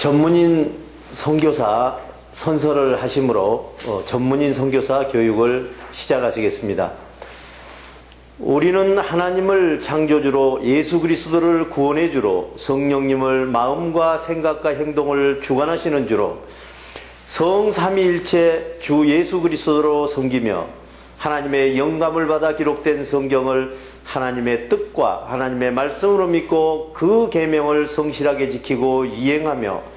전문인 선교사 선서를 하심으로 전문인 선교사 교육을 시작하시겠습니다. 우리는 하나님을 창조주로 예수 그리스도를 구원의 주로 성령님을 마음과 생각과 행동을 주관하시는 주로 성삼위일체 주 예수 그리스도로 섬기며 하나님의 영감을 받아 기록된 성경을 하나님의 뜻과 하나님의 말씀으로 믿고 그 계명을 성실하게 지키고 이행하며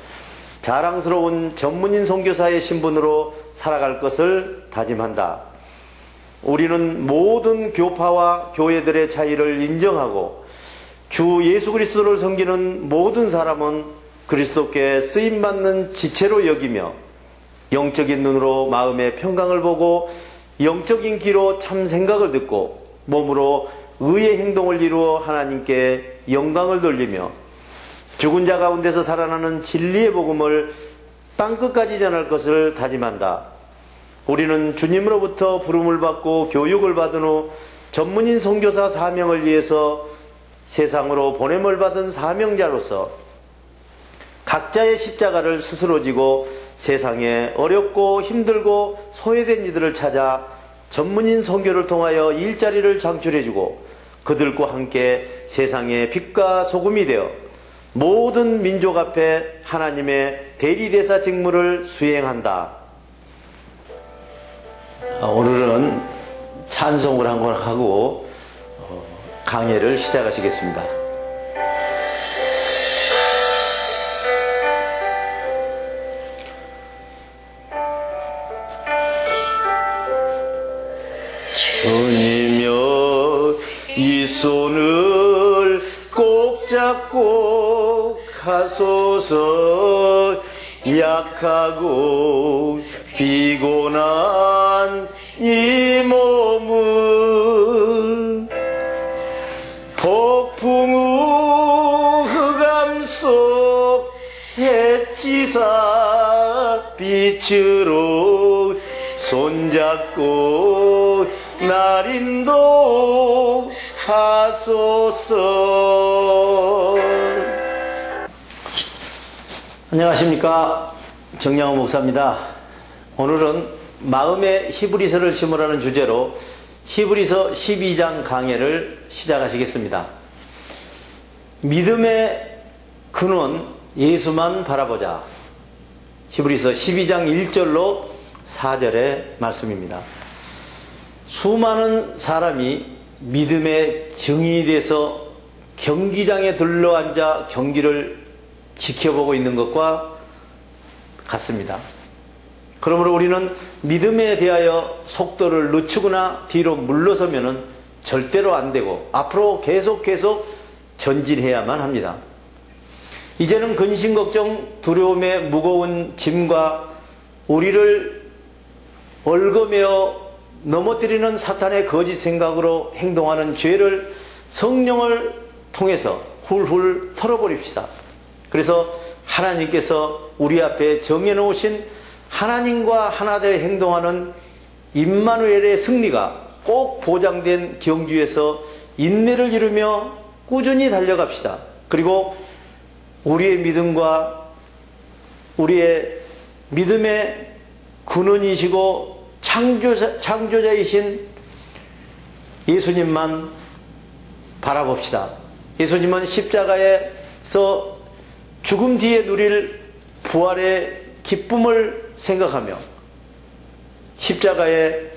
자랑스러운 전문인 선교사의 신분으로 살아갈 것을 다짐한다. 우리는 모든 교파와 교회들의 차이를 인정하고 주 예수 그리스도를 섬기는 모든 사람은 그리스도께 쓰임받는 지체로 여기며 영적인 눈으로 마음의 평강을 보고 영적인 귀로 참 생각을 듣고 몸으로 의의 행동을 이루어 하나님께 영광을 돌리며 죽은 자 가운데서 살아나는 진리의 복음을 땅끝까지 전할 것을 다짐한다. 우리는 주님으로부터 부름을 받고 교육을 받은 후 전문인 선교사 사명을 위해서 세상으로 보냄을 받은 사명자로서 각자의 십자가를 스스로 지고 세상에 어렵고 힘들고 소외된 이들을 찾아 전문인 선교를 통하여 일자리를 창출해주고 그들과 함께 세상의 빛과 소금이 되어 모든 민족 앞에 하나님의 대리대사 직무를 수행한다. 오늘은 찬송을 한 번 하고 강해를 시작하시겠습니다. 주님여 이 손을 꼭 잡고 가소서. 약하고 피곤한 이 몸을 폭풍 후 흑암 속 해치사 빛으로 손잡고 날 인도하소서. 안녕하십니까, 정양호 목사입니다. 오늘은 마음의 히브리서를 심으라는 주제로 히브리서 12장 강해를 시작하시겠습니다. 믿음의 근원 예수만 바라보자. 히브리서 12장 1절로 4절의 말씀입니다. 수많은 사람이 믿음의 증인이 돼서 경기장에 들러앉아 경기를 지켜보고 있는 것과 같습니다. 그러므로 우리는 믿음에 대하여 속도를 늦추거나 뒤로 물러서면 절대로 안 되고 앞으로 계속 전진해야만 합니다. 이제는 근심, 걱정, 두려움의 무거운 짐과 우리를 얽어매어 넘어뜨리는 사탄의 거짓 생각으로 행동하는 죄를 성령을 통해서 훌훌 털어버립시다. 그래서 하나님께서 우리 앞에 정해놓으신 하나님과 하나되어 행동하는 임마누엘의 승리가 꼭 보장된 경주에서 인내를 이루며 꾸준히 달려갑시다. 그리고 우리의 믿음과 우리의 믿음의 근원이시고 창조자이신 예수님만 바라봅시다. 예수님은 십자가에서 죽음 뒤에 누릴 부활의 기쁨을 생각하며 십자가의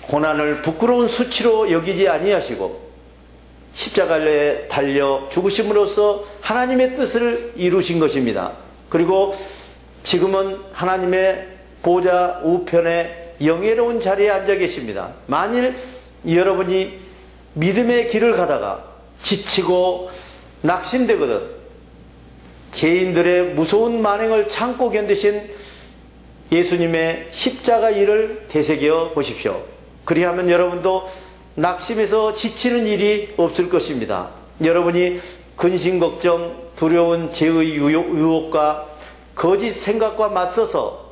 고난을 부끄러운 수치로 여기지 아니하시고 십자가에 달려 죽으심으로써 하나님의 뜻을 이루신 것입니다. 그리고 지금은 하나님의 보좌 우편에 영예로운 자리에 앉아 계십니다. 만일 여러분이 믿음의 길을 가다가 지치고 낙심되거든 죄인들의 무서운 만행을 참고 견디신 예수님의 십자가 일을 되새겨 보십시오. 그리하면 여러분도 낙심해서 지치는 일이 없을 것입니다. 여러분이 근심, 걱정, 두려운 죄의 유혹과 거짓 생각과 맞서서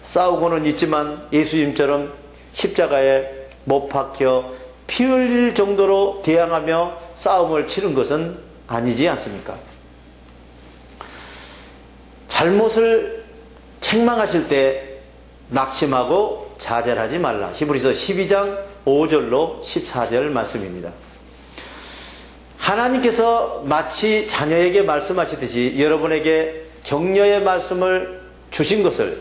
싸우고는 있지만 예수님처럼 십자가에 못 박혀 피 흘릴 정도로 대항하며 싸움을 치른 것은 아니지 않습니까? 잘못을 책망하실 때 낙심하고 좌절하지 말라. 히브리서 12장 5절로 14절 말씀입니다. 하나님께서 마치 자녀에게 말씀하시듯이 여러분에게 격려의 말씀을 주신 것을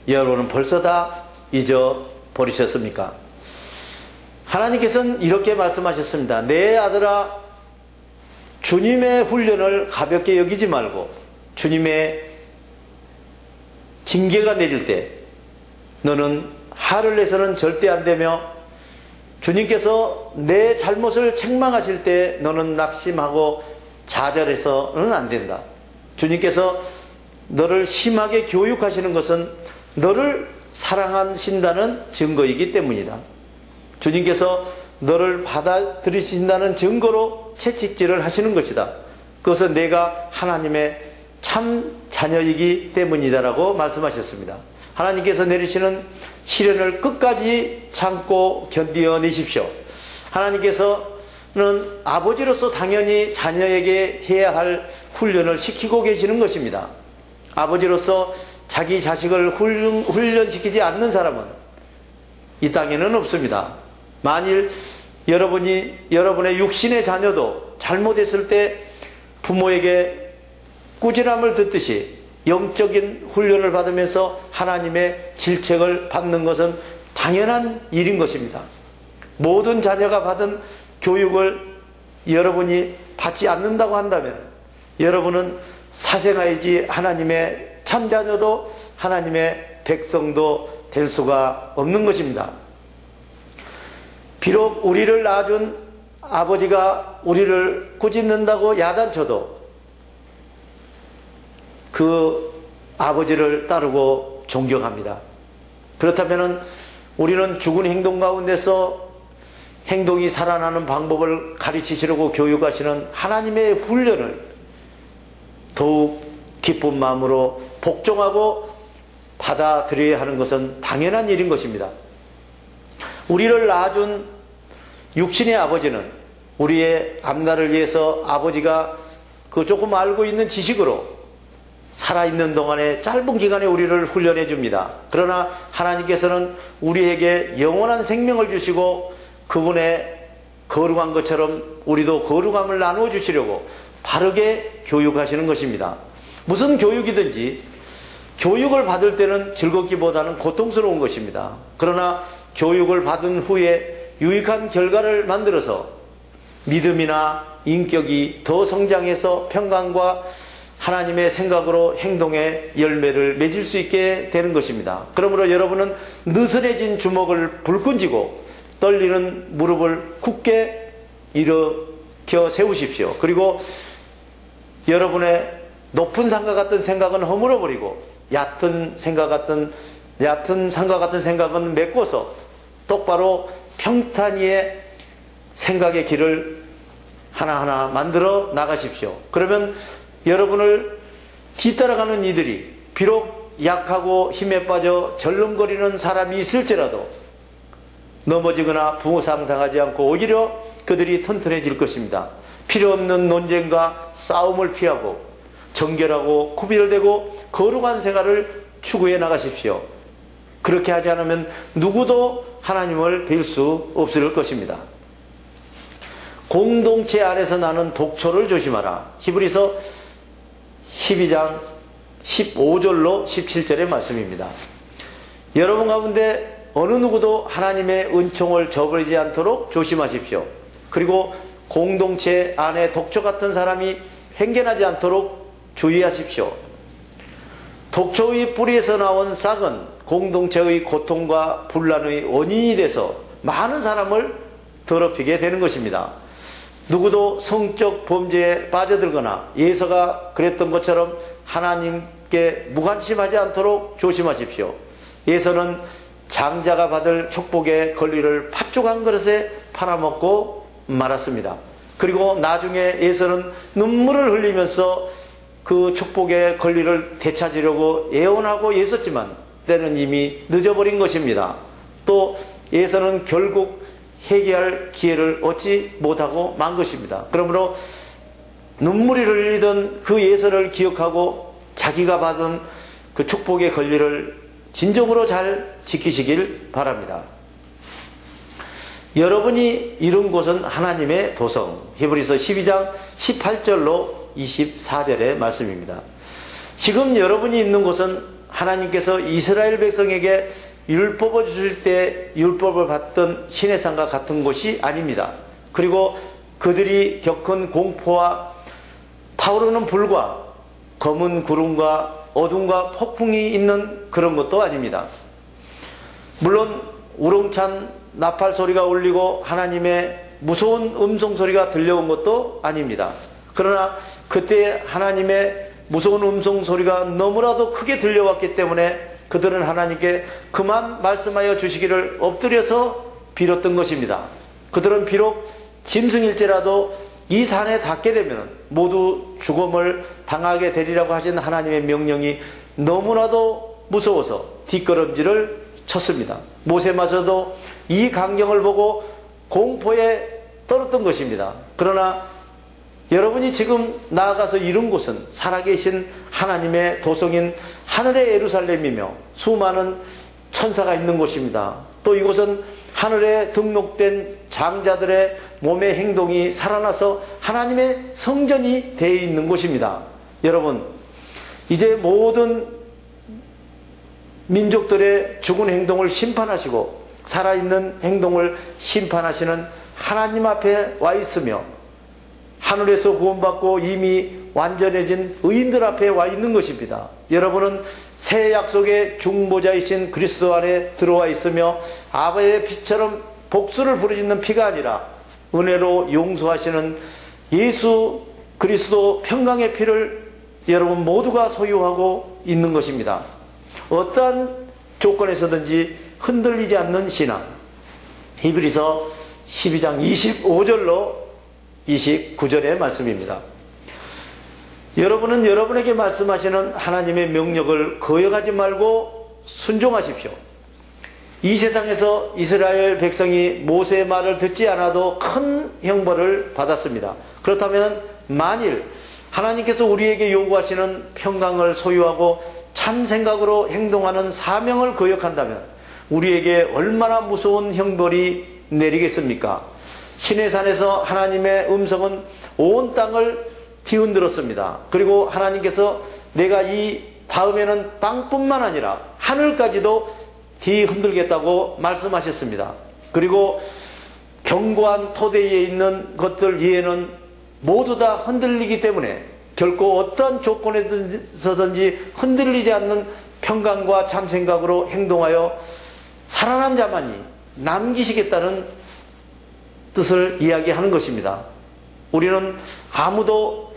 여러분은 벌써 다 잊어버리셨습니까? 하나님께서는 이렇게 말씀하셨습니다. 내 아들아, 주님의 훈련을 가볍게 여기지 말고 주님의 징계가 내릴 때 너는 화를 내서는 절대 안 되며, 주님께서 내 잘못을 책망하실 때 너는 낙심하고 좌절해서는 안 된다. 주님께서 너를 심하게 교육하시는 것은 너를 사랑하신다는 증거이기 때문이다. 주님께서 너를 받아들이신다는 증거로 채찍질을 하시는 것이다. 그것은 내가 하나님의 참 자녀이기 때문이다라고 말씀하셨습니다. 하나님께서 내리시는 시련을 끝까지 참고 견디어내십시오. 하나님께서는 아버지로서 당연히 자녀에게 해야 할 훈련을 시키고 계시는 것입니다. 아버지로서 자기 자식을 훈련시키지 않는 사람은 이 땅에는 없습니다. 만일 여러분의 육신의 자녀도 잘못했을 때 부모에게 꾸지람을 듣듯이 영적인 훈련을 받으면서 하나님의 질책을 받는 것은 당연한 일인 것입니다. 모든 자녀가 받은 교육을 여러분이 받지 않는다고 한다면 여러분은 사생아이지 하나님의 참자녀도 하나님의 백성도 될 수가 없는 것입니다. 비록 우리를 낳아준 아버지가 우리를 꾸짖는다고 야단쳐도 그 아버지를 따르고 존경합니다. 그렇다면 우리는 죽은 행동 가운데서 행동이 살아나는 방법을 가르치시려고 교육하시는 하나님의 훈련을 더욱 기쁜 마음으로 복종하고 받아들여야 하는 것은 당연한 일인 것입니다. 우리를 낳아준 육신의 아버지는 우리의 앞날을 위해서 아버지가 그 조금 알고 있는 지식으로 살아있는 동안에 짧은 기간에 우리를 훈련해 줍니다. 그러나 하나님께서는 우리에게 영원한 생명을 주시고 그분의 거룩한 것처럼 우리도 거룩함을 나누어 주시려고 바르게 교육하시는 것입니다. 무슨 교육이든지 교육을 받을 때는 즐겁기보다는 고통스러운 것입니다. 그러나 교육을 받은 후에 유익한 결과를 만들어서 믿음이나 인격이 더 성장해서 평강과 하나님의 생각으로 행동의 열매를 맺을 수 있게 되는 것입니다. 그러므로 여러분은 느슨해진 주먹을 불끈 쥐고 떨리는 무릎을 굳게 일으켜 세우십시오. 그리고 여러분의 높은 산과 같은 생각은 허물어 버리고 얕은 산과 같은 생각은 메꿔서 똑바로 평탄 위에 생각의 길을 하나하나 만들어 나가십시오. 그러면 여러분을 뒤따라가는 이들이 비록 약하고 힘에 빠져 절름거리는 사람이 있을지라도 넘어지거나 부상 당하지 않고 오히려 그들이 튼튼해질 것입니다. 필요 없는 논쟁과 싸움을 피하고 정결하고 구별되고 거룩한 생활을 추구해 나가십시오. 그렇게 하지 않으면 누구도 하나님을 뵐 수 없을 것입니다. 공동체 안에서 나는 독초를 조심하라. 히브리서 12장 15절로 17절의 말씀입니다. 여러분 가운데 어느 누구도 하나님의 은총을 저버리지 않도록 조심하십시오. 그리고 공동체 안에 독초 같은 사람이 행견하지 않도록 주의하십시오. 독초의 뿌리에서 나온 싹은 공동체의 고통과 분란의 원인이 돼서 많은 사람을 더럽히게 되는 것입니다. 누구도 성적 범죄에 빠져들거나 예서가 그랬던 것처럼 하나님께 무관심하지 않도록 조심하십시오. 예서는 장자가 받을 축복의 권리를 팥죽 한 그릇에 팔아먹고 말았습니다. 그리고 나중에 예서는 눈물을 흘리면서 그 축복의 권리를 되찾으려고 애원하고 애썼지만 때는 이미 늦어버린 것입니다. 또 예서는 결국 회개할 기회를 얻지 못하고 만 것입니다. 그러므로 눈물이 흘리던 그 예서를 기억하고 자기가 받은 그 축복의 권리를 진정으로 잘 지키시길 바랍니다. 여러분이 이룬 곳은 하나님의 도성. 히브리서 12장 18절로 24절의 말씀입니다. 지금 여러분이 있는 곳은 하나님께서 이스라엘 백성에게 율법을 주실 때 율법을 받던 시내산과 같은 곳이 아닙니다. 그리고 그들이 겪은 공포와 타오르는 불과 검은 구름과 어둠과 폭풍이 있는 그런 것도 아닙니다. 물론 우렁찬 나팔 소리가 울리고 하나님의 무서운 음성 소리가 들려온 것도 아닙니다. 그러나 그때 하나님의 무서운 음성 소리가 너무나도 크게 들려왔기 때문에 그들은 하나님께 그만 말씀하여 주시기를 엎드려서 빌었던 것입니다. 그들은 비록 짐승일지라도 이 산에 닿게 되면 모두 죽음을 당하게 되리라고 하신 하나님의 명령이 너무나도 무서워서 뒷걸음질을 쳤습니다. 모세마저도 이 광경을 보고 공포에 떨었던 것입니다. 그러나 여러분이 지금 나아가서 이룬 곳은 살아계신 하나님의 도성인 하늘의 예루살렘이며 수많은 천사가 있는 곳입니다. 또 이곳은 하늘에 등록된 장자들의 몸의 행동이 살아나서 하나님의 성전이 되어 있는 곳입니다. 여러분, 이제 모든 민족들의 죽은 행동을 심판하시고 살아있는 행동을 심판하시는 하나님 앞에 와 있으며 하늘에서 구원받고 이미 완전해진 의인들 앞에 와 있는 것입니다. 여러분은 새 약속의 중보자이신 그리스도 안에 들어와 있으며 아버지의 피처럼 복수를 부르짖는 피가 아니라 은혜로 용서하시는 예수 그리스도 평강의 피를 여러분 모두가 소유하고 있는 것입니다. 어떠한 조건에서든지 흔들리지 않는 신앙. 히브리서 12장 25절로 29절의 말씀입니다. 여러분은 여러분에게 말씀하시는 하나님의 명령을 거역하지 말고 순종하십시오. 이 세상에서 이스라엘 백성이 모세의 말을 듣지 않아도 큰 형벌을 받았습니다. 그렇다면 만일 하나님께서 우리에게 요구하시는 평강을 소유하고 참 생각으로 행동하는 사명을 거역한다면 우리에게 얼마나 무서운 형벌이 내리겠습니까? 시내산에서 하나님의 음성은 온 땅을 뒤흔들었습니다. 그리고 하나님께서 내가 이 다음에는 땅뿐만 아니라 하늘까지도 뒤흔들겠다고 말씀하셨습니다. 그리고 견고한 토대 위에 있는 것들 위에는 모두 다 흔들리기 때문에 결코 어떠한 조건에서든지 흔들리지 않는 평강과 참생각으로 행동하여 살아난 자만이 남기시겠다는 뜻을 이야기하는 것입니다. 우리는 아무도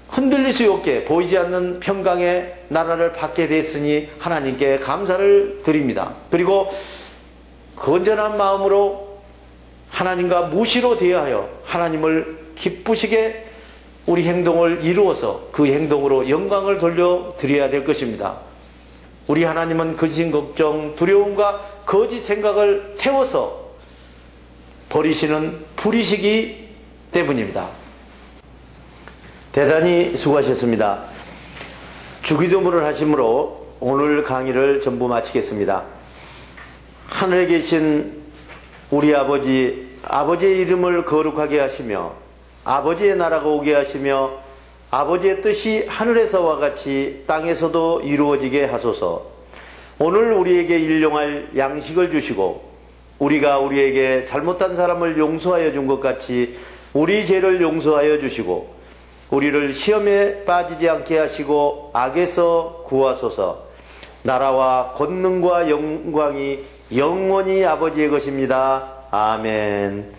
흔들릴 수 없게 보이지 않는 평강의 나라를 받게 됐으니 하나님께 감사를 드립니다. 그리고 건전한 마음으로 하나님과 무시로 대하여 하나님을 기쁘시게 우리 행동을 이루어서 그 행동으로 영광을 돌려드려야 될 것입니다. 우리 하나님은 거짓 걱정, 두려움과 거짓 생각을 태워서 버리시는 불이시기 때문입니다. 대단히 수고하셨습니다. 주기도문을 하심으로 오늘 강의를 전부 마치겠습니다. 하늘에 계신 우리 아버지, 아버지의 이름을 거룩하게 하시며 아버지의 나라가 오게 하시며 아버지의 뜻이 하늘에서와 같이 땅에서도 이루어지게 하소서. 오늘 우리에게 일용할 양식을 주시고 우리가 우리에게 잘못한 사람을 용서하여 준 것 같이 우리 죄를 용서하여 주시고 우리를 시험에 빠지지 않게 하시고 악에서 구하소서. 나라와 권능과 영광이 영원히 아버지의 것입니다. 아멘.